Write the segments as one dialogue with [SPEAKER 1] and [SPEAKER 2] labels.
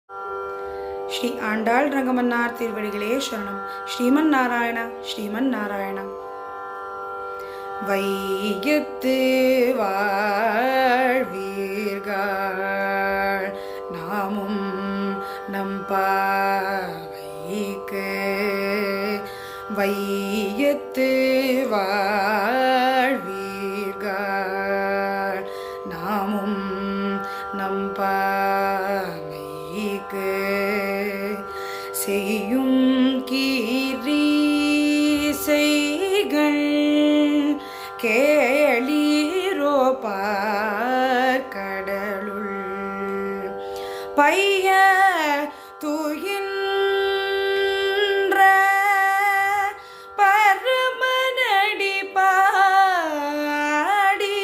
[SPEAKER 1] ஸ்ரீ ஆண்டாள் ரங்கமன்னார் திருவடிகளே சரணம். ஸ்ரீமன் நாராயண ஸ்ரீமன் நாராயண. வையத்து வாழ்வீர்கள் நாமும் நம்பாவைக்கு, வையத்து வாழ்வீர்கள் நாமும் நம்பாவைக்கு, செய்யும் கீரீசைகள் கேளீரோ பார்க்கடலுள் பைய துயின்ற பரமனடி பாடி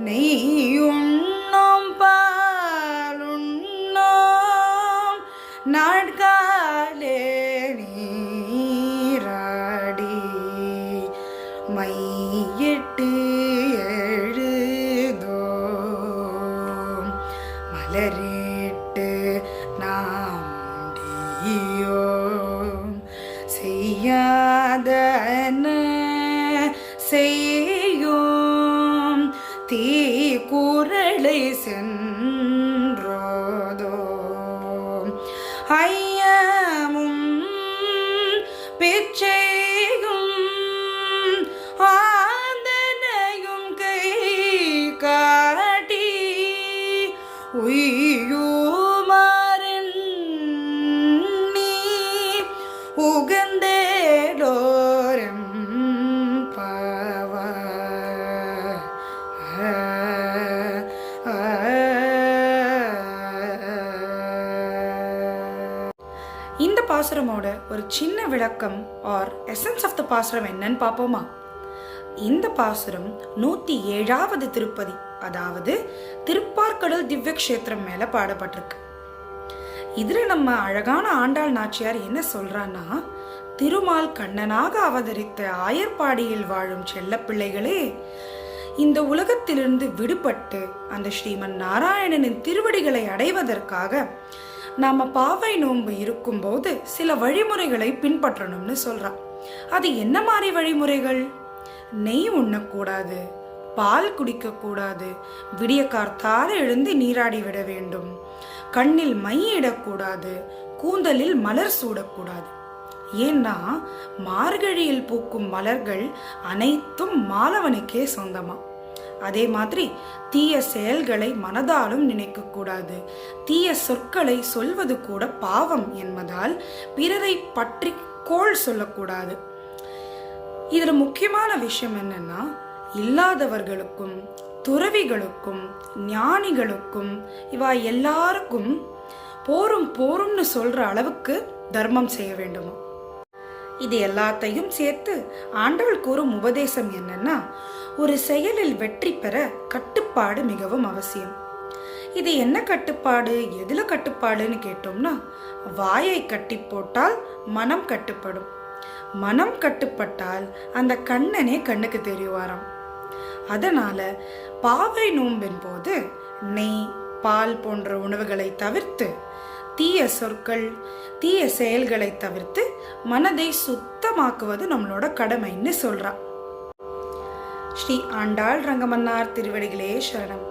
[SPEAKER 1] நெய்யுண்ணோம் பாலுண்ணோம் நாட்காலே நீராடி மையிட்டு எழுதோம் மலரிட்டு நாடியோம் செய்யாதன செய்யோம் தீக்குறளை சென்றோதோம் ஐயமும் பிச்சையும் ஆந்தனையும் கை காட்டி உய்யுமாறன் நீ உகந்தேலோரம் பாவ. இந்த பாசுரமோட ஒரு சின்ன விளக்கம் ஆர் எசன்ஸ் ஆஃப் த பாசுரம் என்னன்னு பார்ப்போமா? இந்த பாசுரம் 107வது திருப்பதி, அதாவது திருப்பார்கடல் திவ்ய கஷேத்திரம் மேல பாடப்பட்டிருக்கு. இதுல நம்ம அழகான ஆண்டாள் நாச்சியார் என்ன சொல்றான்னா, திருமால் கண்ணனாக அவதரித்த ஆயர்பாடியில் வாழும் செல்ல பிள்ளைகளே, இந்த உலகத்திலிருந்து விடுபட்டு அந்த ஸ்ரீமன் நாராயணனின் திருவடிகளை அடைவதற்காக நாம பாவை நோன்பு இருக்கும்போது சில வழிமுறைகளை பின்பற்றணும்னு சொல்றான். அது என்ன மாதிரி வழிமுறைகள்? நெய் உண்ணக்கூடாது, பால் குடிக்க கூடாது, விடிய கார்த்தால எழுந்து நீராடி விட வேண்டும், கண்ணில் மை இடக்கூடாது, கூந்தலில் மலர் சூடக்கூடாது. ஏன்னா மார்கழியில் பூக்கும் மலர்கள் அனைத்தும் மாலவனுக்கே சொந்தமா. அதே மாதிரி தீய செயல்களை மனதாலும் நினைக்க கூடாது, தீய சொற்களை சொல்வது கூட பாவம் என்பதால் பிறரை பற்றி கோள் சொல்லக்கூடாது. இதுல முக்கியமான விஷயம் என்னன்னா, இல்லாதவர்களுக்கும் துறவிகளுக்கும் ஞானிகளுக்கும் இவா எல்லாருக்கும் போரும் போரும்னு சொல்ற அளவுக்கு தர்மம் செய்ய வேண்டுமா. இது எல்லாத்தையும் சேர்த்து ஆண்டாள் கூறும் உபதேசம் என்னன்னா, ஒரு செயலில் வெற்றி பெற கட்டுப்பாடு மிகவும் அவசியம். இது என்ன கட்டுப்பாடு, எதுல கட்டுப்பாடுன்னு கேட்டோம்னா, வாயை கட்டி போட்டால் மனம் கட்டுப்படும், மனம் கட்டுப்பட்டால் அந்த கண்ணனே கண்ணுக்கு தெரிவாராம். அதனால பாவை நோம்பின் போது நெய் பால் போன்ற உணவுகளை தவிர்த்து, தீய சொற்கள் தீய செயல்களை தவிர்த்து மனதை சுத்தமாக்குவது நம்மளோட கடமைன்னு சொல்றா. ஸ்ரீ ஆண்டாள் ரங்கமன்னார் திருவடிகளே சரணம்.